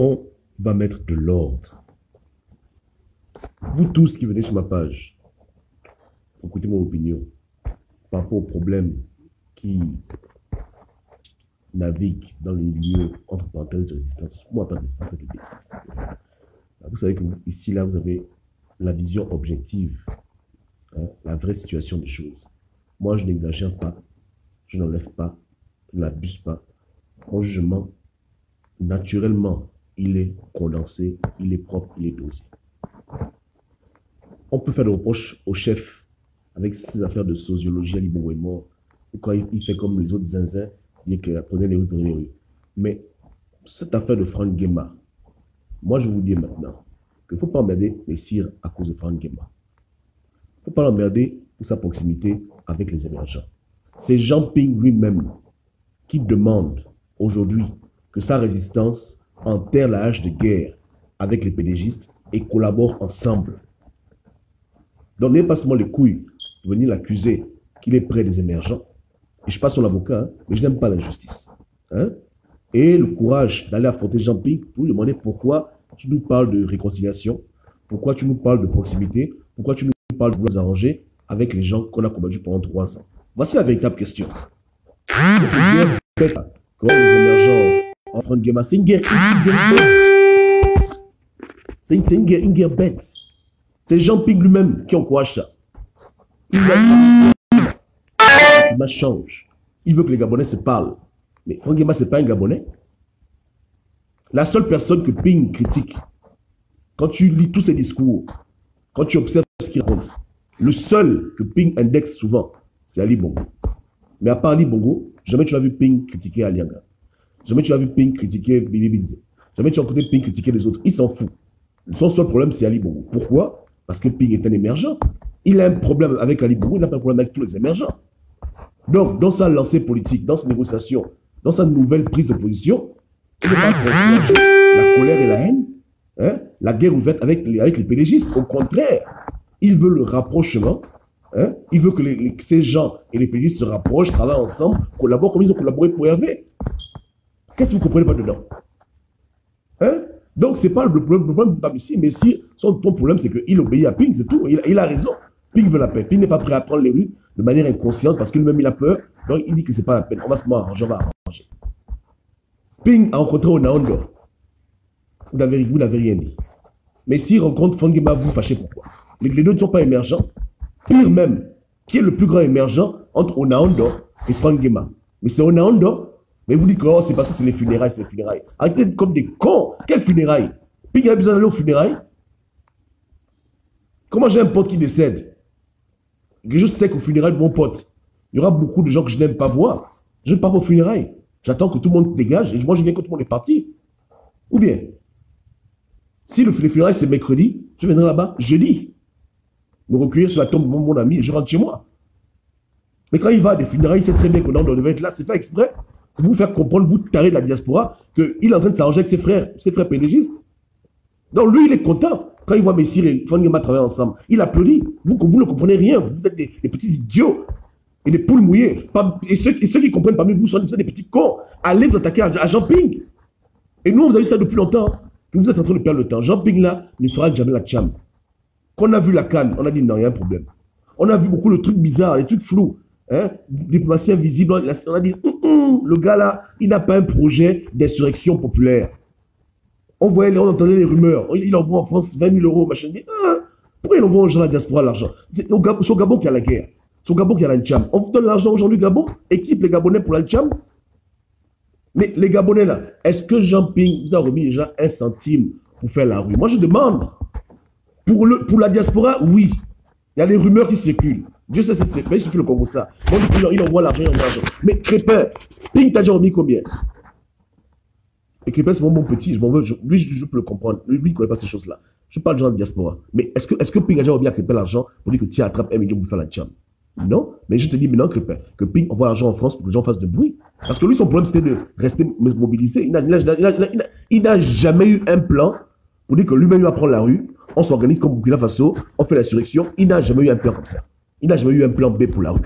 On va mettre de l'ordre. Vous tous qui venez sur ma page, écoutez mon opinion par rapport aux problèmes qui naviguent dans les lieux entre parenthèses de résistance. Moi, pas de résistance, c'est de bêtises. Vous savez que ici, là, vous avez la vision objective, hein, la vraie situation des choses. Moi, je n'exagère pas, je n'enlève pas, je n'abuse pas. Mon jugement, naturellement, il est condensé, il est propre, il est dosé. On peut faire des reproches au chef avec ses affaires de sociologie à Libongo est mort. Quand il fait comme les autres zinzins, il dit que prenez les rues, prenez les rues. Mais cette affaire de Franck Guéma, moi je vous dis maintenant qu'il ne faut pas emmerder les sires à cause de Franck Guéma. Il ne faut pas l'emmerder pour sa proximité avec les émergents. C'est Jean Ping lui-même qui demande aujourd'hui que sa résistance enterre la hache de guerre avec les pédégistes et collabore ensemble. Donc n'ayez pas seulement les couilles pour venir l'accuser qu'il est près des émergents. Et je suis pas son avocat, hein, mais je n'aime pas l'injustice. Hein? Et le courage d'aller affronter Jean Ping pour lui demander pourquoi tu nous parles de réconciliation, pourquoi tu nous parles de proximité, pourquoi tu nous parles de vouloir nous arranger avec les gens qu'on a combattus pendant 3 ans. Voici la véritable question. Quand les émergents en front de Guéma, c'est une guerre bête. C'est une guerre bête. C'est Jean Ping lui-même qui encourage ça. Il change. Il veut que les Gabonais se parlent. Mais Franck Guéma, ce n'est pas un Gabonais. La seule personne que Ping critique, quand tu lis tous ses discours, quand tu observes ce qu'il raconte, le seul que Ping indexe souvent, c'est Ali Bongo. Mais à part Ali Bongo, jamais tu as vu Ping critiquer Alianga. Jamais tu as vu Ping critiquer Billy Binze. Jamais tu as écouté Ping critiquer les autres. Il s'en fout. Son seul problème, c'est Ali Bongo. Pourquoi? Parce que Ping est un émergent. Il a un problème avec Ali Bongo, il n'a pas un problème avec tous les émergents. Donc, dans sa lancée politique, dans ses négociations, dans sa nouvelle prise de position, il ne va pas encourager la colère et la haine, hein, la guerre ouverte avec les pédégistes. Au contraire, il veut le rapprochement. Hein, il veut que ces gens et les pédégistes se rapprochent, travaillent ensemble, collaborent comme ils ont collaboré pour Hervé. Qu'est-ce que vous ne comprenez pas dedans? Hein? Donc, ce n'est pas le problème de Messi. Messi, son problème, c'est qu'il obéit à Ping, c'est tout. Il a raison. Ping veut la paix. Ping n'est pas prêt à prendre les rues de manière inconsciente parce que lui-même il a peur. Donc, il dit que ce n'est pas la peine. On va se arranger, on va arranger. Ping a rencontré Onaondo. Vous n'avez rien dit. Mais s'il rencontre Franck Guéma, vous fâchez pourquoi? Les deux ne sont pas émergents. Pire même, qui est le plus grand émergent entre Onaondo et Franck Guéma? Mais c'est Onaondo. Mais vous dites que oh, c'est parce que c'est les funérailles, c'est les funérailles. Arrêtez comme des cons. Quelles funérailles? Ping a besoin d'aller aux funérailles? Comment j'ai un pote qui décède? Je sais qu'aux funérailles de mon pote, il y aura beaucoup de gens que je n'aime pas voir. Je ne pars pas aux funérailles. J'attends que tout le monde dégage et moi je viens quand tout le monde est parti. Ou bien, si les funérailles c'est mercredi, je viendrai là-bas jeudi. Me recueillir sur la tombe de mon ami et je rentre chez moi. Mais quand il va à des funérailles, il sait très bien qu'on devait être là. C'est fait exprès. C'est pour vous faire comprendre, vous tarés de la diaspora, qu'il est en train de s'arranger avec ses frères pédégistes. Donc lui, il est content. Quand il voit Messire et Franck Guéma travailler ensemble, il applaudit. Vous ne comprenez rien. Vous êtes des petits idiots et des poules mouillées. Et ceux qui comprennent parmi vous sont des petits cons. Allez vous attaquer à Jean Ping. Et nous, on vous a vu ça depuis longtemps. Que vous êtes en train de perdre le temps. Jean Ping, là, ne fera jamais la tcham. Quand on a vu la canne, on a dit non, il y a un problème. On a vu beaucoup de trucs bizarres, des trucs flous. Hein? Diplomatie invisible. On a dit, le gars là, il n'a pas un projet d'insurrection populaire. On entendait les rumeurs. Il envoie en France 20 000 €, machin. Il dit, pourquoi il envoie aux gens à la diaspora l'argent? C'est au Gabon qu'il y a la guerre. C'est au Gabon qu'il y a la Ncham. On vous donne l'argent aujourd'hui, Gabon? Équipe les Gabonais pour la Ncham? Mais les Gabonais là, est-ce que Jean Ping vous a remis déjà 1 centime pour faire la rue? Moi je demande. Pour la diaspora, oui. Il y a les rumeurs qui circulent. Dieu sait c'est mais il suffit le Congo ça. Bon, il envoie l'argent, Mais Crépin, Ping t'a déjà remis combien? Et Crépin, c'est mon bon petit, je m'en veux, lui, je peux le comprendre. Lui, il ne connaît pas ces choses-là. Je parle de gens de diaspora. Mais est-ce que Ping a déjà remis à Crépin l'argent pour dire que tu attrapes 1 million pour faire la tcham? Non, mais je te dis maintenant, Crépin, que Ping envoie l'argent en France pour que les gens fassent de bruit. Parce que lui, son problème, c'était de rester mobilisé. Il n'a jamais eu un plan pour dire que lui-même va prendre la rue, on s'organise comme Burkina Faso, on fait l'insurrection. Il n'a jamais eu un plan comme ça. Il n'a jamais eu un plan B pour la rue.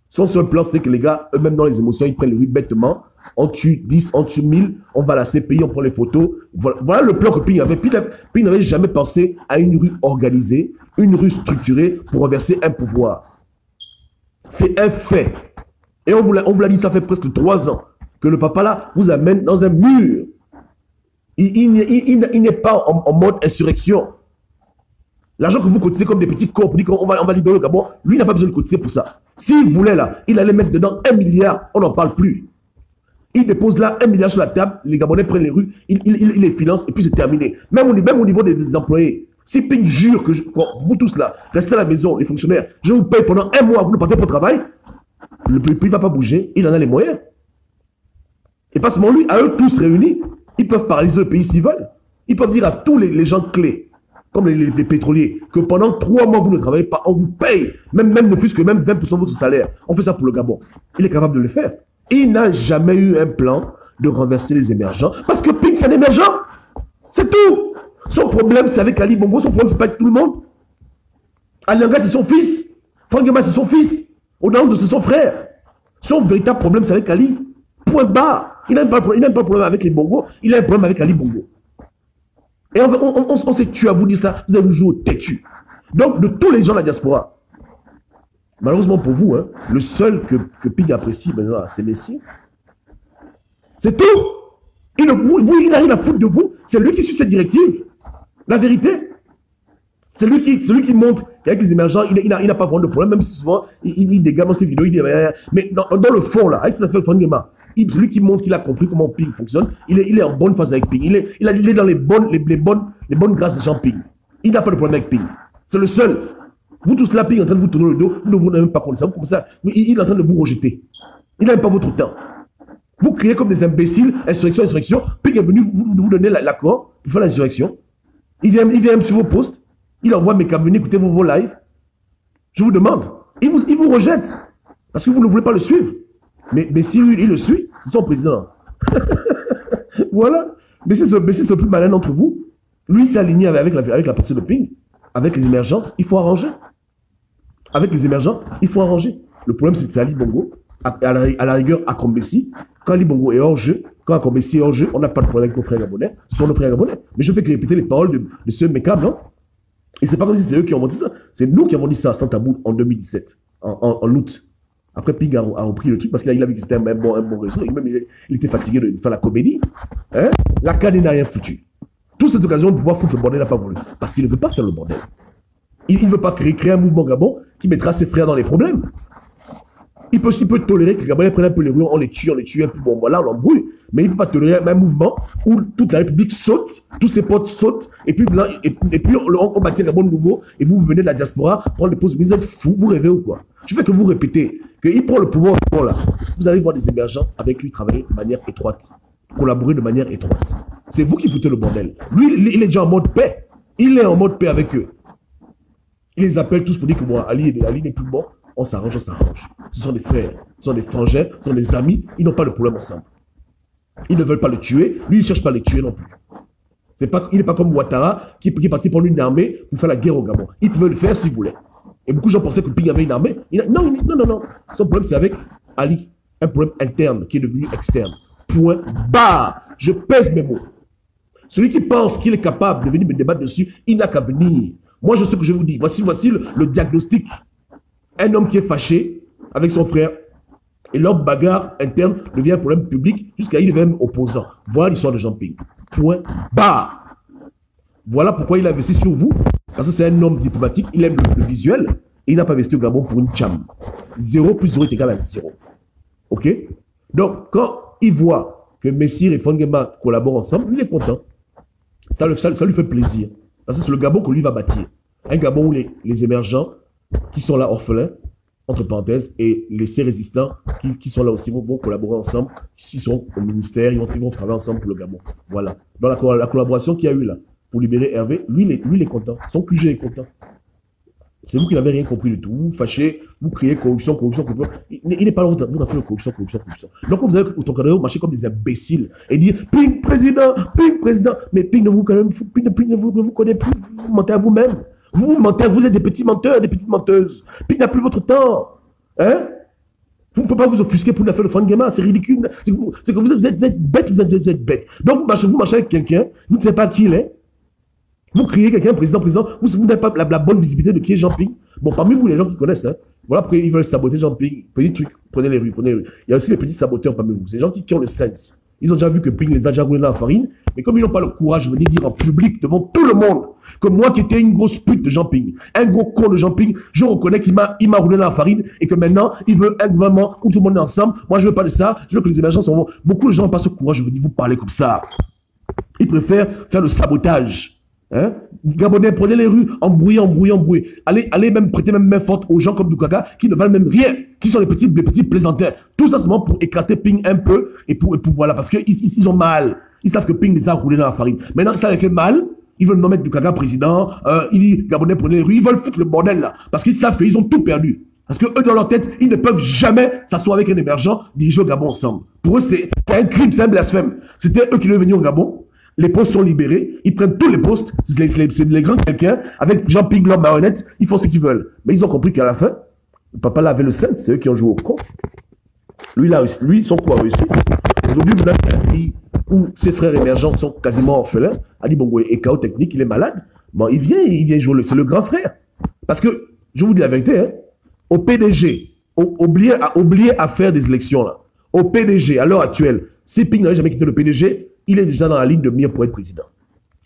Son seul plan, c'était que les gars, eux-mêmes dans les émotions, ils prennent les rues bêtement on tue 10, on tue 1000, on va à la CPI, on prend les photos. Voilà le plan que Ping avait. Ping n'avait jamais pensé à une rue organisée, une rue structurée pour renverser un pouvoir. C'est un fait. Et on vous l'a dit, ça fait presque 3 ans que le papa là vous amène dans un mur. Il n'est pas en mode insurrection. L'argent que vous cotisez comme des petits corps pour dire qu'on va libérer le Gabon, lui n'a pas besoin de cotiser pour ça. S'il voulait là, il allait mettre dedans 1 milliard, on n'en parle plus. Il dépose là 1 milliard sur la table, les Gabonais prennent les rues, il les finance et puis c'est terminé. Même au niveau des employés, si Ping jure que vous tous là, restez à la maison, les fonctionnaires, je vous paye pendant 1 mois, vous ne partez pas au travail, le pays ne va pas bouger, il en a les moyens. Et pas seulement lui, à eux tous réunis, ils peuvent paralyser le pays s'ils veulent. Ils peuvent dire à tous les gens clés, comme les pétroliers, que pendant 3 mois, vous ne travaillez pas, on vous paye, même ne plus que même 20% de votre salaire. On fait ça pour le Gabon. Il est capable de le faire. Il n'a jamais eu un plan de renverser les émergents, parce que Ping, c'est un émergent. C'est tout. Son problème, c'est avec Ali Bongo, son problème, c'est pas avec tout le monde. Alianga, c'est son fils. Fangema, c'est son fils. Onaondo, c'est son frère. Son véritable problème, c'est avec Ali. Point barre. Il n'a pas de problème avec les Bongo, il a un problème avec Ali Bongo. Et on s'est tué à vous dire ça, vous avez joué au têtu. Donc, de tous les gens de la diaspora, malheureusement pour vous, hein, le seul que Ping apprécie maintenant, c'est Messi. C'est tout. Il n'a rien à foutre de vous. C'est lui qui suit cette directive. La vérité. C'est lui qui montre qu'avec les émergents, il n'a pas vraiment de problème, même si souvent, il dégage dans ses vidéos, il dit, mais dans le fond, là, avec cette affaire de Fangema, c'est lui qui montre qu'il a compris comment Ping fonctionne. Il est en bonne phase avec Ping. Il est dans les bonnes grâces de Jean Ping. Il n'a pas de problème avec Ping. C'est le seul. Vous tous là, Ping est en train de vous tourner le dos. Vous n'avez même pas connaissance. Comme ça, il est en train de vous rejeter. Il n'a même pas votre temps. Vous criez comme des imbéciles, insurrection. Ping est venu vous donner l'accord pour faire l'insurrection. Il vient sur vos posts. Il envoie mes câbles, venez écouter vos lives. Je vous demande. Il vous rejette. Parce que vous ne voulez pas le suivre. Mais si lui, il le suit, c'est son président. Voilà. Mais c'est le plus malin d'entre vous. Lui s'est aligné avec la partie de Ping. Avec les émergents, il faut arranger. Avec les émergents, il faut arranger. Le problème, c'est que c'est Ali Bongo. À la rigueur, à Kombessi. Quand Ali Bongo est hors jeu, quand Akombessi est hors jeu, on n'a pas de problème avec nos frères gabonais. Ce sont nos frères gabonais. Mais je fais que répéter les paroles de ce mécable, non? Et c'est pas comme si c'est eux qui ont dit ça. C'est nous qui avons dit ça à Santabou en 2017, en août. Après, Ping a repris le truc parce qu'il a vu que c'était un bon réseau. Il était fatigué de faire la comédie. Hein? La CAN n'a rien foutu. Toute cette occasion de pouvoir foutre le bordel, il n'a pas voulu. Parce qu'il ne veut pas faire le bordel. Il ne veut pas créer un mouvement Gabon qui mettra ses frères dans les problèmes. Il peut tolérer que les Gabonais prennent un peu les rues, on les tue un peu, bon voilà, on l'embrouille. Mais il ne peut pas tolérer un mouvement où toute la République saute, tous ses potes sautent, et puis on bâtit un Gabon nouveau, et vous venez de la diaspora, prendre les pauses, vous êtes fous, vous rêvez ou quoi? Je fais que vous répétez qu'il prend le pouvoir là. Vous allez voir des émergents avec lui travailler de manière étroite, collaborer de manière étroite. C'est vous qui foutez le bordel. Lui, il est déjà en mode paix. Il est en mode paix avec eux. Il les appelle tous pour dire que moi, Ali n'est plus bon. On s'arrange. Ce sont des frères, ce sont des frangins, ce sont des amis. Ils n'ont pas de problème ensemble. Ils ne veulent pas le tuer. Lui, il ne cherche pas à les tuer non plus. Il n'est pas comme Ouattara qui est parti prendre une armée pour faire la guerre au Gabon. Il pouvait le faire s'il voulait. Et beaucoup de gens pensaient que Ping avait une armée. Non. Son problème, c'est avec Ali. Un problème interne qui est devenu externe. Point barre. Je pèse mes mots. Celui qui pense qu'il est capable de venir me débattre dessus, il n'a qu'à venir. Moi, je sais que je vous dis. Voici le diagnostic. Un homme qui est fâché avec son frère et leur bagarre interne devient un problème public jusqu'à il devient même opposant. Voilà l'histoire de Jean Ping. Point barre. Voilà pourquoi il a investi sur vous. Parce que c'est un homme diplomatique, il aime le visuel et il n'a pas investi au Gabon pour une cham. 0 plus 0 est égal à 0. Ok? Donc, quand il voit que Messire et Fangema collaborent ensemble, il est content. Ça lui fait plaisir. Parce que c'est le Gabon que lui va bâtir. Un Gabon où les émergents qui sont là orphelins, entre parenthèses, et ces résistants qui sont là aussi vont collaborer ensemble, qui sont au ministère, ils vont travailler ensemble pour le Gabon. Voilà. Dans la collaboration qu'il y a eu là, pour libérer Hervé, lui, il est content. Son QG est content. C'est vous qui n'avez rien compris du tout. Vous fâchez, vous criez corruption. Il n'est pas là, vous avez fait corruption. Donc, vous avez vous marcher comme des imbéciles et dire Ping président. Mais Ping ne vous connaît plus. Vous mentez à vous-même. Vous mentez, vous êtes des petits menteurs, des petites menteuses. Ping n'a plus votre temps. Hein? Vous ne pouvez pas vous offusquer pour une affaire de Franck Guéma, c'est ridicule. C'est que vous êtes bête, vous êtes bête. Donc vous marchez avec quelqu'un, vous ne savez pas qui il est. Vous criez quelqu'un, président, vous n'avez pas la bonne visibilité de qui est Jean Ping. Bon, parmi vous, les gens qui connaissent, hein, voilà pourquoi ils veulent saboter Jean Ping. Petit truc, prenez les rues. Il y a aussi les petits saboteurs parmi vous. C'est les gens qui ont le sens. Ils ont déjà vu que Ping les a déjà roulés dans la farine, mais comme ils n'ont pas le courage de venir dire en public, devant tout le monde, que moi qui étais une grosse pute de Jean Ping, un gros con de Jean Ping, je reconnais qu'il m'a roulé dans la farine et que maintenant, il veut un gouvernement où tout le monde est ensemble. Moi, je ne veux pas de ça. Je veux que les émergents sont... Beaucoup de gens n'ont pas ce courage de venir vous parler comme ça. Ils préfèrent faire le sabotage. Hein? Gabonais, prenez les rues, embrouillez. Allez même prêter même main forte aux gens comme Dukaka qui ne valent même rien, qui sont les petits plaisantins. Tout ça, c'est pour éclater Ping un peu et pour voilà, parce qu'ils ont mal. Ils savent que Ping les a roulés dans la farine. Maintenant, ça les fait mal. Ils veulent nommer Dukaka président. Il dit Gabonais, prenez les rues. Ils veulent foutre le bordel là, parce qu'ils savent qu'ils ont tout perdu. Parce que eux, dans leur tête, ils ne peuvent jamais s'asseoir avec un émergent, diriger le Gabon ensemble. Pour eux, c'est un crime, c'est un blasphème. C'était eux qui devaient venir au Gabon. Les postes sont libérés, ils prennent tous les postes, c'est les grands quelqu'un, avec Jean Ping, leur marionnette, ils font ce qu'ils veulent. Mais ils ont compris qu'à la fin, le papa là avait le sein, c'est eux qui ont joué au con. Lui, son coup a réussi. Aujourd'hui, vous avez un pays où ses frères émergents sont quasiment orphelins. Ali Bongo est KO technique, il est malade. Bon, il vient jouer, c'est le grand frère. Parce que, je vous dis la vérité, hein, au PDG, oubliez à faire des élections là. Au PDG, à l'heure actuelle, si Ping n'avait jamais quitté le PDG, il est déjà dans la ligne de mire pour être président.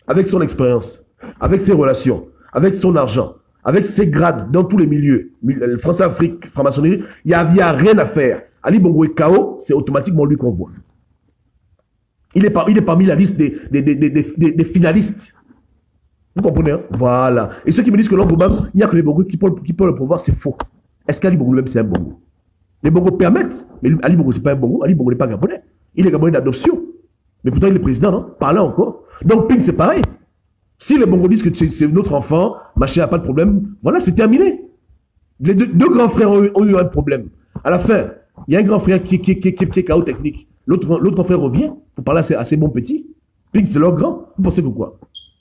Avec son expérience, avec ses relations, avec son argent, avec ses grades dans tous les milieux, France-Afrique, franc-maçonnerie, il n'y a rien à faire. Ali Bongo est KO, c'est automatiquement lui qu'on voit. Il est parmi la liste des finalistes. Vous comprenez, hein? Voilà. Et ceux qui me disent que l'homme Obama, il n'y a que les Bongo qui peuvent le pouvoir, c'est faux. Est-ce qu'Ali Bongo même c'est un Bongo? Les Bongo permettent, mais Ali Bongo c'est pas un Bongo, Ali Bongo n'est pas gabonais. Il est gabonais d'adoption. Mais pourtant, il est président, non? Par là encore. Donc, Ping, c'est pareil. Si les Bongos disent que c'est notre enfant, machin n'a pas de problème, voilà, c'est terminé. Les deux grands frères ont eu un problème. À la fin, il y a un grand frère qui est KO technique. L'autre frère revient pour parler à ses bons petits. Ping, c'est leur grand. Vous pensez que quoi?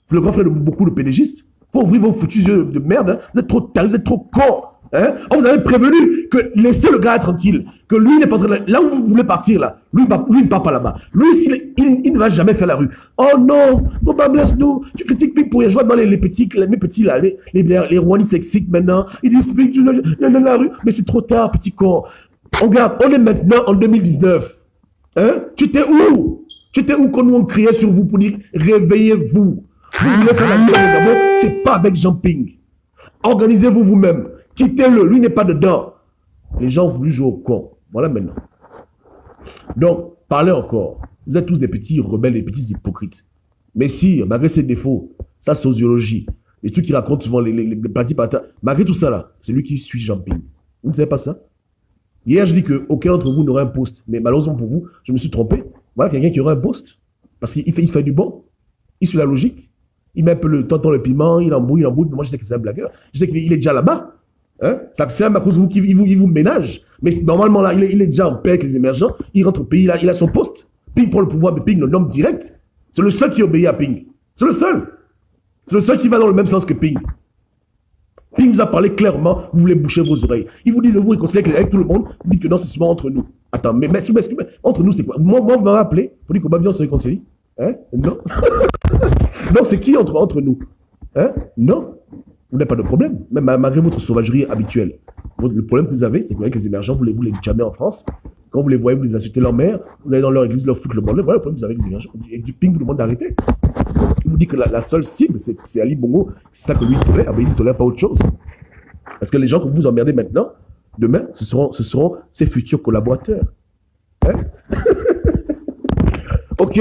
C'est le grand frère de beaucoup de pédégistes. Faut ouvrir vos foutus yeux de merde. Hein. Vous êtes trop tarés, vous êtes trop cons. Hein? On vous avait prévenu que laissez le gars tranquille, que lui n'est pas en train de... Là où vous voulez partir, là, lui ne part pas là-bas. Lui, il ne va jamais faire la rue. Oh non, Boba, laisse-nous. Tu critiques Ping pour y jouer dans les petits là, les Rwandais sexiques maintenant. Ils disent Ping, tu dans la rue. Mais c'est trop tard, petit con. Regarde, on est maintenant en 2019. Hein? Tu étais où? Tu étais où quand nous on criait sur vous pour dire réveillez-vous? Vous voulez faire la guerre au Gabon, c'est pas avec Jean Ping. Organisez-vous vous-même. Quittez-le, lui n'est pas dedans. Les gens ont voulu jouer au con. Voilà maintenant. Donc, parlez encore. Vous êtes tous des petits rebelles, des petits hypocrites. Mais si, malgré ses défauts, sa sociologie, les trucs qu'il raconte souvent, les petits patins, malgré tout ça là, c'est lui qui suit Jean Ping. Vous ne savez pas ça? Hier, je dis qu'aucun d'entre vous n'aurait un poste. Mais malheureusement pour vous, je me suis trompé. Voilà quelqu'un qui aurait un poste. Parce qu'il fait du bon. Il suit la logique. Il met un peu le tonton le piment, il embrouille. Mais moi, je sais que c'est un blagueur. Je sais qu'il est déjà là-bas. Hein? C'est même à cause de vous qu'il vous ménage. Mais normalement, là, il est déjà en paix avec les émergents. Il rentre au pays, il a son poste. Ping prend le pouvoir, mais Ping le nomme direct. C'est le seul qui obéit à Ping. C'est le seul. C'est le seul qui va dans le même sens que Ping. Ping vous a parlé clairement, vous voulez boucher vos oreilles. Il vous dit de vous réconcilier avec tout le monde, vous dites que non, c'est seulement entre nous. Attends, mais entre nous, c'est quoi? Moi, vous m'avez appelé pour dire qu'on va bien se réconcilier. Hein? Non. Donc, c'est qui entre nous? Hein? Non. Vous n'avez pas de problème, même malgré votre sauvagerie habituelle. Le problème que vous avez, c'est qu'avec les émergents, vous les jamais en France. Quand vous les voyez, vous les insultez leur mère, vous allez dans leur église, leur foutre le bordel. Voilà le problème que vous avez avec les émergents. Et du Ping vous demande d'arrêter. Il vous dit que la seule cible, c'est Ali Bongo. C'est ça que lui tolère. Ah ben, il ne tolère pas autre chose. Parce que les gens que vous emmerdez maintenant, demain, ce seront ses futurs collaborateurs. Hein? Ok?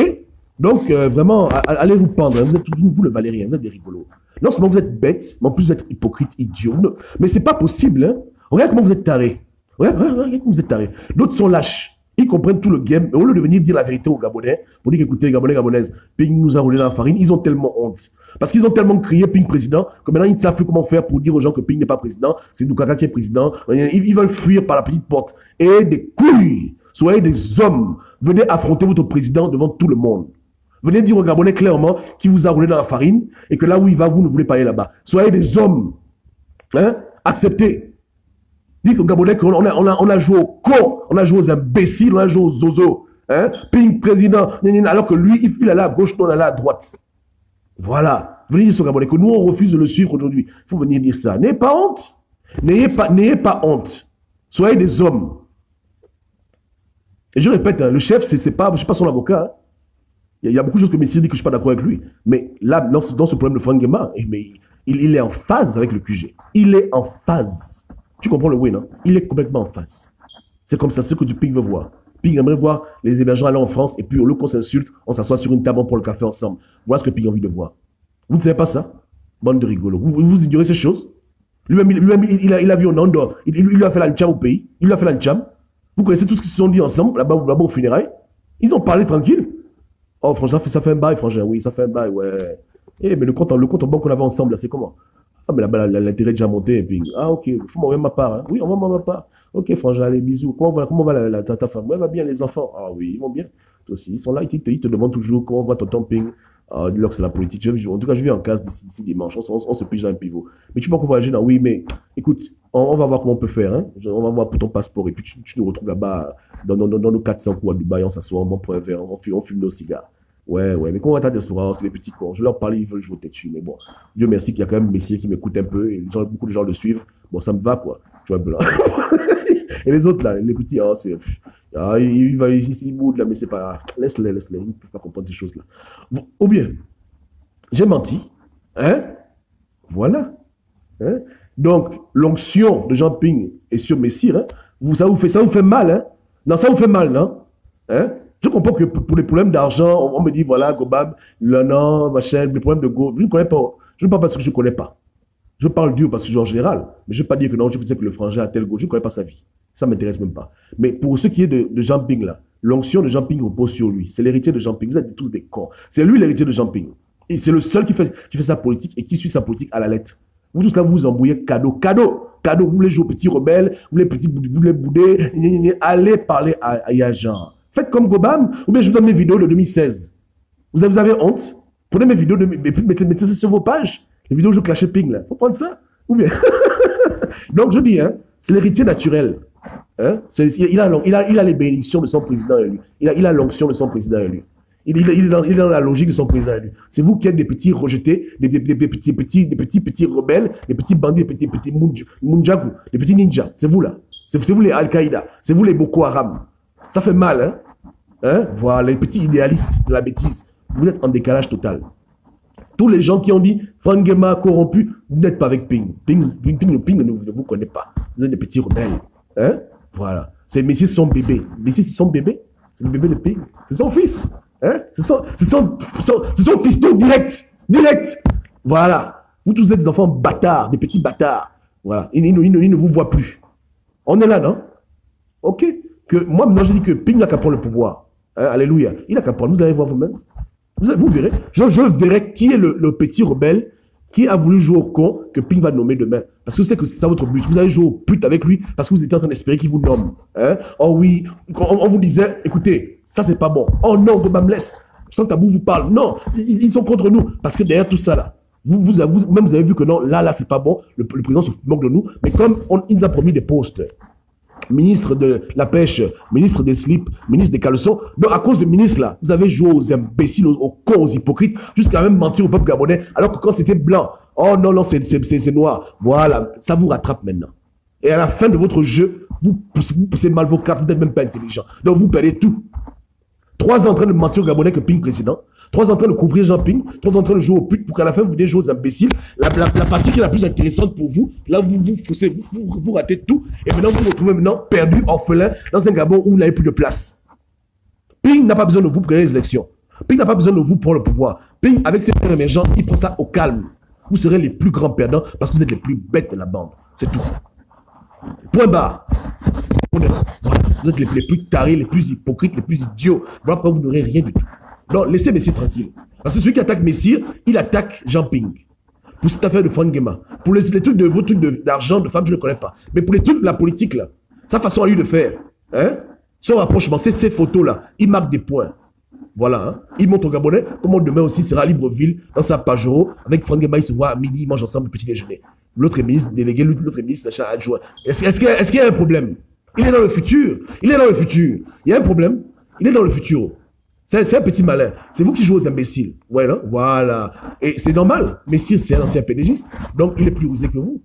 Donc, vraiment, allez vous pendre. Vous êtes vous le Valérien, vous êtes des rigolos. Non seulement vous êtes bêtes, mais en plus vous êtes hypocrite, idiot. Mais c'est pas possible. Hein? Regarde comment vous êtes tarés. Regarde comment vous êtes tarés. D'autres sont lâches. Ils comprennent tout le game. Au lieu de venir dire la vérité aux Gabonais, pour dire qu'écoutez, Gabonais, Gabonaises, Ping nous a roulé dans la farine, ils ont tellement honte. Parce qu'ils ont tellement crié Ping président, que maintenant ils ne savent plus comment faire pour dire aux gens que Ping n'est pas président, c'est Dukaka qui est président. Ils veulent fuir par la petite porte. Et des couilles, soyez des hommes. Venez affronter votre président devant tout le monde. Venez dire aux Gabonais clairement qui vous a roulé dans la farine et que là où il va, vous ne voulez pas aller là-bas. Soyez des hommes. Hein? Acceptez. Dites aux Gabonais qu'on a joué au con, on a joué aux imbéciles, on a joué aux zozos. Hein? Ping président, alors que lui, il allait à gauche, nous on allait à droite. Voilà. Venez dire aux Gabonais que nous on refuse de le suivre aujourd'hui. Il faut venir dire ça. N'ayez pas honte. N'ayez pas honte. Soyez des hommes. Et je répète, hein, le chef, je ne suis pas son avocat. Hein. Il y a beaucoup de choses que Messire dit que je ne suis pas d'accord avec lui. Mais là, dans ce problème de Franck Nguema, il est en phase avec le QG. Il est en phase. Tu comprends le oui, non? Il est complètement en phase. C'est comme ça, ce que du Ping veut voir. Ping aimerait voir les émergents aller en France et puis au lieu qu'on s'insulte, on s'assoit sur une table pour le café ensemble. Voilà ce que Ping a envie de voir. Vous ne savez pas ça? Bande de rigolos. Vous ignorez ces choses? Lui-même, il a vu en Andorre. Il lui a fait la Ncham au pays. Il lui a fait la Ncham. Vous connaissez tout ce qu'ils se sont dit ensemble, là-bas au funérailles. Ils ont parlé tranquille. Oh, franchement, ça fait un bail, frangin. Oui, ça fait un bail, ouais. Eh, mais le compte en banque qu'on avait ensemble, là, c'est comment? Ah, mais là-bas, l'intérêt est déjà monté. Et puis, ah, ok, il faut m'envoyer ma part. Hein. Oui, on va m'envoyer ma part. Ok, frangin, allez, bisous. Comment va ta femme? Ouais, va bien, les enfants. Ah oui, ils vont bien. Toi aussi, ils sont là, ils te demandent toujours comment va ton camping. Ah, dis-leur que c'est la politique. En tout cas, je vais en case d'ici dimanche. On se pige dans un pivot. Mais tu peux encore voyager dans. Oui, mais écoute, on va voir comment on peut faire. Hein. On va voir pour ton passeport. Et puis, tu nous retrouves là-bas dans nos 400 coups à Dubaï. On s'assoit, on prend un verre, on fume nos cigares. Ouais, mais comment va ta diaspora? C'est des petits cons. Je leur parle, ils veulent jouer dessus. Mais bon, Dieu merci qu'il y a quand même Messier qui m'écoute un peu. Et beaucoup de gens le suivent. Bon, ça me va, quoi. Tu vois un peu là. Et les autres, là, les petits, ils boudent là, mais c'est pas grave. Laisse-les. Ils ne peuvent pas comprendre ces choses-là. Ou bien, j'ai menti. Hein? Voilà. Hein? Donc, l'onction de Jean Ping est sur Messire. Hein? Ça vous fait mal, hein? Non, ça vous fait mal, non? Hein? Je comprends que pour les problèmes d'argent, on me dit, voilà, Gobab, non, machin, les problèmes de Go, je ne connais pas. Je ne parle pas de ce que je ne connais pas. Je parle Dieu parce que je suis en général. Mais je ne vais pas dire que non, je peux dire que le frangin a tel Go. Je ne connais pas sa vie. Ça ne m'intéresse même pas. Mais pour ce qui est de Jean Ping, là, l'onction de Jean Ping repose sur lui. C'est l'héritier de Jean Ping. Vous êtes tous des cons. C'est lui l'héritier de Jean Ping. C'est le seul qui fait sa politique et qui suit sa politique à la lettre. Vous tous là, vous vous embrouillez cadeau. Vous voulez jouer aux petits rebelles, vous voulez bouder, allez parler à Yajan. Faites comme Gobam, ou bien je vous donne mes vidéos de 2016. Vous avez honte? Prenez mes vidéos, mettez ça sur vos pages. Les vidéos où je clashais Ping, là. Faut prendre ça? Ou bien. Donc, je dis, hein, c'est l'héritier naturel. Hein? Il a les bénédictions de son président à lui. Il a l'onction de son président à lui. Il est dans la logique de son président à lui. C'est vous qui êtes des petits rejetés, des petits rebelles, des petits bandits, des petits munjaku, des petits ninjas. C'est vous, là. C'est vous les Al-Qaïda. C'est vous les Boko Haram. Ça fait mal, hein? Voilà, les petits idéalistes de la bêtise. Vous êtes en décalage total. Tous les gens qui ont dit Franck Nguema corrompu, vous n'êtes pas avec Ping. Ping ne vous connaît pas. Vous êtes des petits rebelles. Hein? Voilà. Ces messieurs sont bébés. Messieurs, c'est son bébé. C'est le bébé de Ping. C'est son fils. Hein? C'est son fiston direct. Direct. Voilà. Vous tous êtes des enfants bâtards, des petits bâtards. Voilà. Il ne vous voit plus. On est là, non? Ok. Que moi, maintenant, je dis que Ping n'a qu'à prendre le pouvoir. Hein? Alléluia. Il n'a qu'à prendre. Vous allez voir vous-même. Vous verrez. Je verrai qui est le petit rebelle qui a voulu jouer au con que Ping va nommer demain. Parce que c'est que c'est ça votre but. Vous allez jouer au pute avec lui parce que vous étiez en train d'espérer qu'il vous nomme. Hein? Oh oui, on vous disait, écoutez, ça c'est pas bon. Oh non, Gobam laisse. Sans tabou vous parle. Non, ils sont contre nous. Parce que derrière tout ça là, vous avez vu que non, là c'est pas bon. Le président se moque de nous. Mais comme il nous a promis des postes, ministre de la pêche, ministre des slips, ministre des caleçons. Donc, à cause de ministre là, vous avez joué aux imbéciles, aux cons, aux hypocrites, jusqu'à même mentir au peuple gabonais, alors que quand c'était blanc, oh non, c'est noir. Voilà, ça vous rattrape maintenant. Et à la fin de votre jeu, vous poussez mal vos cartes, vous n'êtes même pas intelligent. Donc, vous perdez tout. 3 ans en train de mentir au Gabonais que Ping président. 3 ans en train de couvrir Jean Ping, 3 ans en train de jouer au pute pour qu'à la fin vous venez jouer aux imbéciles. La partie qui est la plus intéressante pour vous, là vous ratez tout et maintenant vous vous retrouvez maintenant perdu, orphelin, dans un Gabon où vous n'avez plus de place. Ping n'a pas besoin de vous pour gagner les élections. Ping n'a pas besoin de vous pour le pouvoir. Ping, avec ses frères émergents, il prend ça au calme. Vous serez les plus grands perdants parce que vous êtes les plus bêtes de la bande. C'est tout. Point barre. Voilà. Vous êtes les plus tarés, les plus hypocrites, les plus idiots. Voilà pourquoi vous n'aurez rien du tout. Non, laissez Messire tranquille. Parce que celui qui attaque Messire, il attaque Jean Ping. Pour cette affaire de Franck Nguema. Pour les trucs vos trucs d'argent, de femmes, je ne connais pas. Mais pour les trucs de la politique, là, sa façon à lui de faire, hein, son rapprochement, c'est ces photos-là, il marque des points. Voilà, hein. Il montre au Gabonais comment demain aussi sera à Libreville, dans sa Pajero, avec Franck Nguema, il se voit à midi, ils mangent ensemble le petit déjeuner. l'autre est ministre délégué, l'autre est ministre adjoint. Est-ce qu'il y a un problème? Il est dans le futur. Il est dans le futur. Il y a un problème. Il est dans le futur. C'est un petit malin. C'est vous qui jouez aux imbéciles. Ouais, non? Voilà. Et c'est normal. Messieurs, c'est un ancien PDGiste. Donc, il est plus rusé que vous.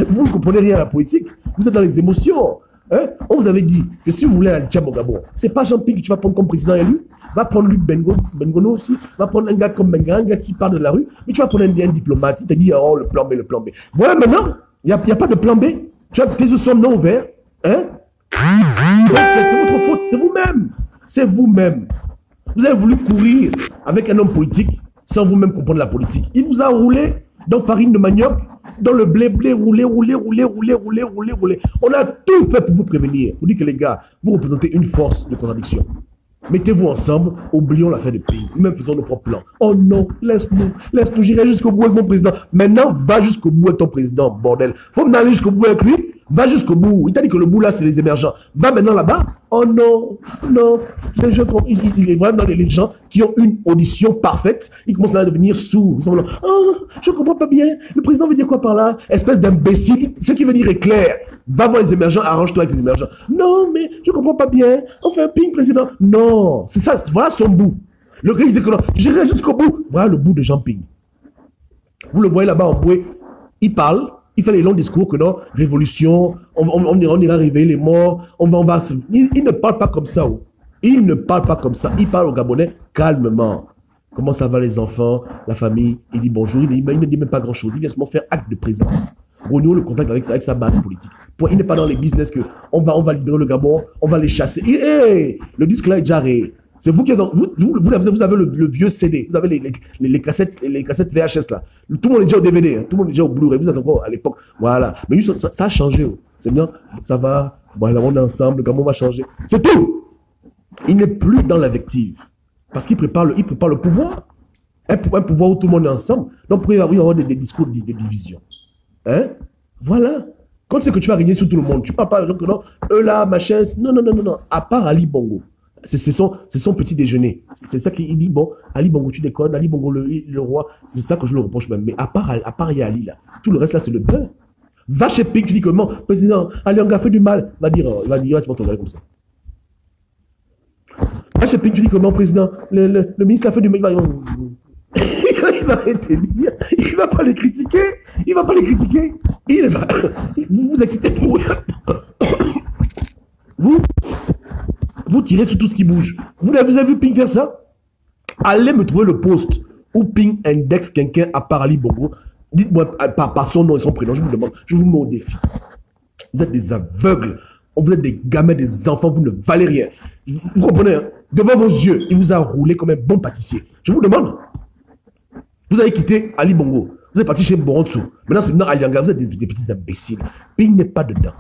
Vous ne comprenez rien à la politique. Vous êtes dans les émotions. Hein? On vous avait dit que si vous voulez un Tcham au Gabon, c'est pas Jean-Pierre que tu vas prendre comme président élu. Va prendre Luc Bengono aussi. Va prendre un gars comme Benga, un gars qui part de la rue. Mais tu vas prendre un diplomate. Il t'a dit, oh, le plan B, le plan B. Voilà, maintenant, il n'y a pas de plan B. Tu as tes yeux sont non ouverts. Hein? C'est votre faute. C'est vous-même. C'est vous-même. Vous avez voulu courir avec un homme politique sans vous-même comprendre la politique. Il vous a roulé dans farine de manioc, dans le blé, roulé. On a tout fait pour vous prévenir. Vous dites que les gars, vous représentez une force de contradiction. Mettez-vous ensemble, oublions l'affaire de pays, même faisons nos propres plans. Oh non, laisse-nous, j'irai jusqu'au bout avec mon président. Maintenant, va jusqu'au bout avec ton président, bordel. Faut me aller jusqu'au bout avec lui, va jusqu'au bout. Il t'a dit que le bout là, c'est les émergents. Va maintenant là-bas. Oh non, il est vraiment dans les gens qui ont une audition parfaite. Ils commencent à devenir sourds. Ils sont là, oh, je ne comprends pas bien. Le président veut dire quoi par là? Espèce d'imbécile. Ce qui veut dire est clair. Va voir les émergents, arrange-toi avec les émergents. Non, mais je ne comprends pas bien. On fait un ping, président. Non, c'est ça. Voilà son bout. Le gars, il disait que non, j'irai jusqu'au bout. Voilà le bout de Jean Ping. Vous le voyez là-bas en bouée. Il parle. Il fait les longs discours que non, révolution, on ira réveiller les morts, il ne parle pas comme ça. Il ne parle pas comme ça. Il parle aux Gabonais calmement. Comment ça va les enfants, la famille? Il dit bonjour, il ne dit même pas grand-chose. Il vient seulement faire acte de présence. Renouer le contact avec sa base politique. Il n'est pas dans les business que on va libérer le Gabon, on va les chasser. Le disque là est déjà ré. C'est vous qui êtes dans, vous avez le vieux CD, vous avez les cassettes VHS là. Tout le monde est déjà au DVD, hein, tout le monde est déjà au Blu-ray, vous êtes encore à l'époque. Voilà. Mais ça a changé. C'est bien, ça va, voilà, on est ensemble, comment on va changer. C'est tout. Il n'est plus dans l'invective. Parce qu'il prépare le pouvoir. Un pouvoir où tout le monde est ensemble. Donc, il pourrait y avoir des discours de division. Hein? Voilà. Quand tu sais que tu vas régner sur tout le monde, tu ne parles pas, donc non, eux là, ma chaise. Non. À part Ali Bongo. C'est son petit déjeuner. C'est ça qu'il dit, bon, Ali Bongo, tu déconnes, Ali Bongo, le roi, c'est ça que je le reproche même. Mais à part il y a Ali là, tout le reste là, c'est le beurre. Va chez Pic, tu dis comment, président, Ali Anga fait du mal. Il va dire, tu vas te regarder comme ça. Va chez Pic, tu dis comment, président, le ministre a fait du mal. Il va arrêter de dire, il va pas les critiquer. Vous vous excitez pour vous tirez sur tout ce qui bouge. Vous avez vu Ping faire ça? Allez me trouver le post où Ping indexe quelqu'un à part Ali Bongo. Dites-moi par son nom et son prénom. Je vous demande, je vous mets au défi. Vous êtes des aveugles. Vous êtes des gamins, des enfants. Vous ne valez rien. Vous comprenez, hein? Devant vos yeux, il vous a roulé comme un bon pâtissier. Je vous demande. Vous avez quitté Ali Bongo. Vous êtes parti chez Borontsou. Maintenant, Ali Anga. Vous êtes des petits imbéciles. Ping n'est pas dedans.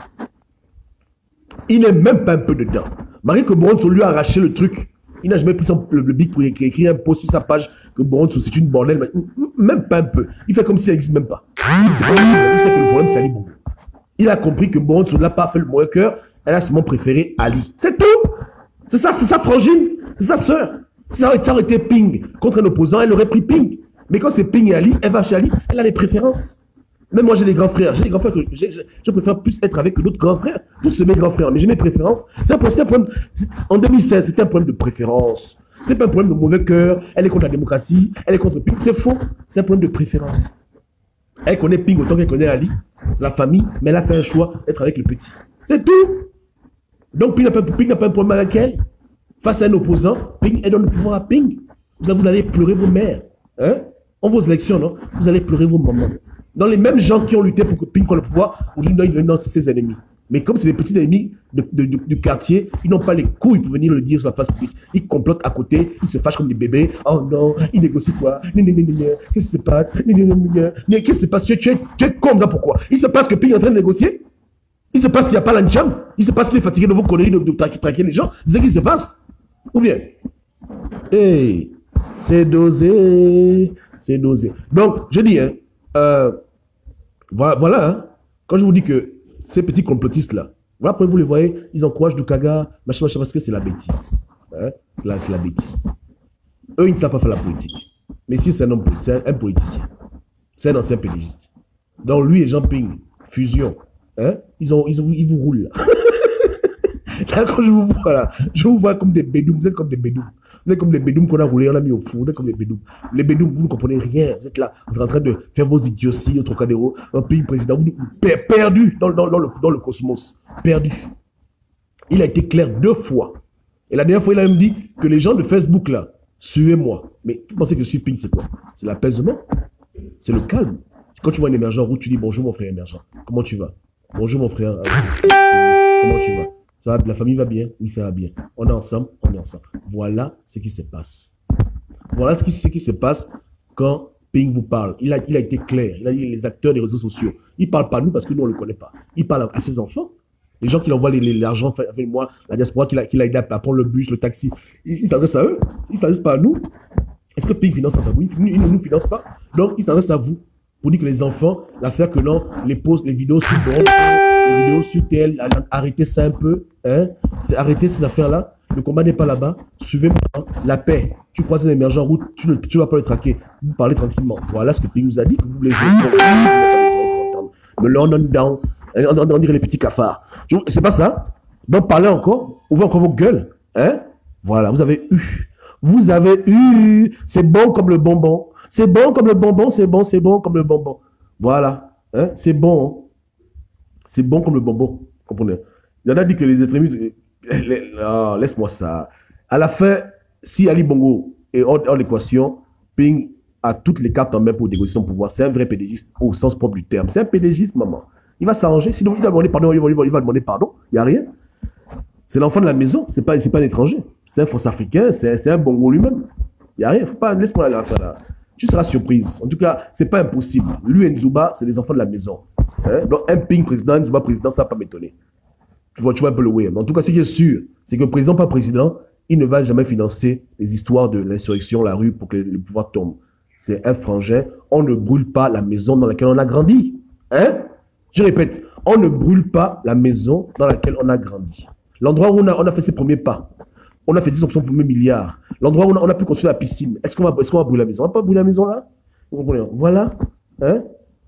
Il n'est même pas un peu dedans. Marie que Borontsou lui a arraché le truc. Il n'a jamais pris le bic pour écrire un post sur sa page que Borontsou c'est une bordel. Même pas un peu. Il fait comme s'il n'existe même pas. Il sait que le problème c'est Ali Bongo. Il a compris que Borontsou n'a pas fait le mauvais cœur. Elle a seulement préféré Ali. C'est tout. C'est ça, c'est sa frangine. C'est sa sœur. Si ça aurait été Ping contre un opposant, elle aurait pris Ping. Mais quand c'est Ping et Ali, elle va chez Ali, elle a les préférences. Même moi, j'ai des grands frères. J'ai des grands frères que je préfère plus être avec que d'autres grands frères. Tous mes grands frères. Mais j'ai mes préférences. C'est un problème. En 2016, c'était un problème de préférence. Ce n'est pas un problème de mauvais cœur. Elle est contre la démocratie. Elle est contre Ping. C'est faux. C'est un problème de préférence. Elle connaît Ping autant qu'elle connaît Ali. C'est la famille. Mais elle a fait un choix d'être avec le petit. C'est tout. Donc, Ping n'a pas un problème avec elle. Face à un opposant, Ping, elle donne le pouvoir à Ping. Vous allez pleurer vos mères. Hein? En vos élections, non? Vous allez pleurer vos mamans. Dans les mêmes gens qui ont lutté pour que Ping prenne le pouvoir, aujourd'hui, non, c'est ses ennemis. Mais comme c'est les petits ennemis du quartier, ils n'ont pas les couilles pour venir le dire sur la place publique. Ils complotent à côté, ils se fâchent comme des bébés. Oh non, ils négocient quoi? Qu'est-ce qui se passe? Qu'est-ce qui se passe? Tu es comme ça, pourquoi? Il se passe que Ping est en train de négocier? Il se passe qu'il n'y a pas l'ancham? Il se passe qu'il est fatigué de vos conneries de traquer les gens? C'est ce qui se passe? Ou bien? Hey, c'est dosé. C'est dosé. Donc, je dis, hein, voilà, hein, quand je vous dis que ces petits complotistes-là, voilà, après vous les voyez, ils encouragent Dukaga, machin, parce que c'est la bêtise. Hein, c'est la bêtise. Eux, ils ne savent pas faire la politique. Mais si c'est un homme politique, c'est un politicien. c'est un ancien pédagogiste. Donc lui et Jean Ping, fusion, hein, ils vous roulent là. Là, quand je vous vois là, je vous vois comme des bédoumes, vous êtes comme des bédoumes. Vous êtes comme les bédoumes qu'on a roulés, on a mis au four, vous êtes comme les bédoumes. Les bédoumes, vous ne comprenez rien, vous êtes là, vous êtes en train de faire vos idioties au Trocadéro, un pays président, vous perdu dans le cosmos, perdu. Il a été clair 2 fois. Et la dernière fois, il a même dit que les gens de Facebook là, suivez-moi. Mais vous pensez que suivre Ping, c'est quoi? C'est l'apaisement, c'est le calme. Quand tu vois un émergent en route, tu dis bonjour mon frère émergent, comment tu vas? Bonjour mon frère, comment tu vas? Ça va, la famille va bien? Oui, ça va bien. On est ensemble, on est ensemble. Voilà ce qui se passe. Voilà ce qui se passe quand Ping vous parle. Il a été clair. Il a dit les acteurs des réseaux sociaux. Il ne parle pas à nous parce que nous, on ne le connaît pas. Il parle à ses enfants. Les gens qui envoient l'argent avec moi, la diaspora qui l'a aidé à prendre le bus, le taxi. Il s'adresse à eux. Il ne s'adresse pas à nous. Est-ce que Ping finance en oui? Il ne nous finance pas. Donc, il s'adresse à vous. Pour dire que les enfants, l'affaire que non, les posts, les vidéos sur bon, les vidéos sur tel, arrêtez ça un peu, hein, arrêtez cette affaire-là, le combat n'est pas là-bas, suivez-moi, la paix, tu croises un émergent en route, tu ne vas pas le traquer, vous parlez tranquillement. Voilà ce que Ping nous a dit, vous voulez jouer, mais là on dirait les petits cafards. C'est pas ça, donc parlez encore, ouvrez encore vos gueules, hein, voilà, vous avez eu, c'est bon comme le bonbon. C'est bon comme le bonbon, c'est bon comme le bonbon. Voilà, hein? C'est bon. Hein? C'est bon comme le bonbon. Comprenez? Il y en a dit que les extrémistes... Oh, laisse-moi ça. À la fin, si Ali Bongo est hors l'équation, Ping a toutes les cartes en main pour négocier son pouvoir. C'est un vrai pédégiste au sens propre du terme. C'est un pédégiste, maman. Il va s'arranger. Sinon, il va demander pardon, il va demander pardon. Il n'y a rien. C'est l'enfant de la maison. C'est pas un étranger. C'est un fausse africain. C'est un Bongo lui-même. Il n'y a rien. Faut pas... Laisse-moi là. Tu seras surprise. En tout cas, c'est pas impossible. Lui et Nzouba, c'est les enfants de la maison. Hein? Donc, un Ping président, Nzouba président, ça va pas m'étonner. Tu vois un peu le way. En tout cas, ce qui est sûr, c'est que président, pas président, il ne va jamais financer les histoires de l'insurrection, la rue, pour que le pouvoir tombe. C'est un frangin. On ne brûle pas la maison dans laquelle on a grandi. Hein? Je répète, on ne brûle pas la maison dans laquelle on a grandi. L'endroit où on a fait ses premiers pas. On a fait 10 options pour 1 milliard. L'endroit où on a pu construire la piscine. Est-ce qu'on va brûler la maison? On va pas brûler la maison là? Voilà. Hein?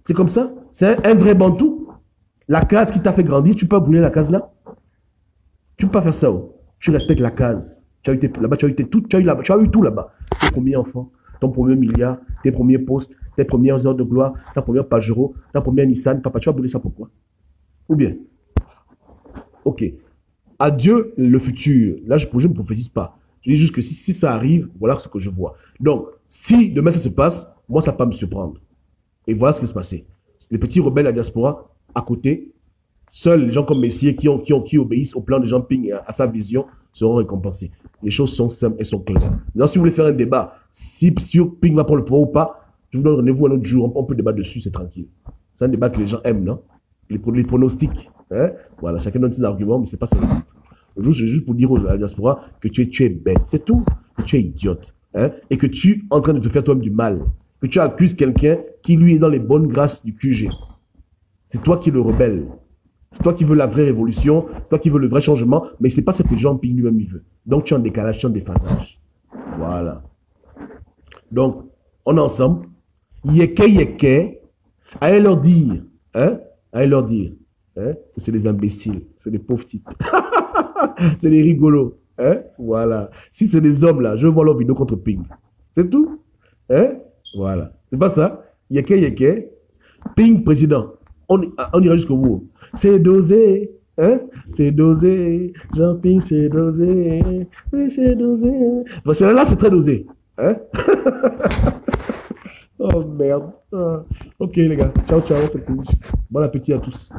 C'est comme ça. C'est un vrai bantou. La case qui t'a fait grandir, tu peux brûler la case là? Tu peux pas faire ça. Oh. Tu respectes la case. Tu as eu là-bas, tu as eu tout là-bas. Tes premiers enfants, ton premier milliard, tes premiers postes, tes premières heures de gloire, ta première Pajero, ta première Nissan. Papa, tu vas brûler ça pourquoi? Ou bien? Ok. Adieu le futur. Là, je ne prophétise pas. Je dis juste que si ça arrive, voilà ce que je vois. Donc, si demain ça se passe, moi, ça ne va pas me surprendre. Et voilà ce qui va se passer. Les petits rebelles à la diaspora, à côté, seuls les gens comme Messier qui obéissent au plan de Jean Ping et à sa vision seront récompensés. Les choses sont simples et sont claires. Maintenant, si vous voulez faire un débat, si Ping va prendre le pouvoir ou pas, je vous donne rendez-vous un autre jour. On peut débattre dessus, c'est tranquille. C'est un débat que les gens aiment, non? Les pronostics. Hein? Voilà, chacun donne ses arguments, mais c'est pas ça. Juste pour dire à la diaspora que tu es bête, c'est tout. Que tu es idiote. Hein? Et que tu es en train de te faire toi-même du mal. Que tu accuses quelqu'un qui lui est dans les bonnes grâces du QG. C'est toi qui es le rebelle. C'est toi qui veux la vraie révolution. C'est toi qui veux le vrai changement. Mais c'est pas ce que Jean Ping lui-même il veut. Donc tu es en décalage, tu es en déphasage. Voilà. Donc, on est ensemble. Yeke. Allez leur dire. Hein? Allez leur dire. Hein? Que c'est des imbéciles. C'est des pauvres types. C'est des rigolos. Hein? Voilà. Si c'est des hommes là, je veux voir leur vidéo contre Ping. C'est tout. Hein? Voilà. C'est pas ça. Yeke. Ping président. On ira jusqu'au bout. C'est dosé. Hein? C'est dosé. Jean Ping, c'est dosé. Oui, c'est dosé. Parce que là, c'est très dosé. Hein? Oh merde. Ok les gars. Ciao. Bon appétit à tous.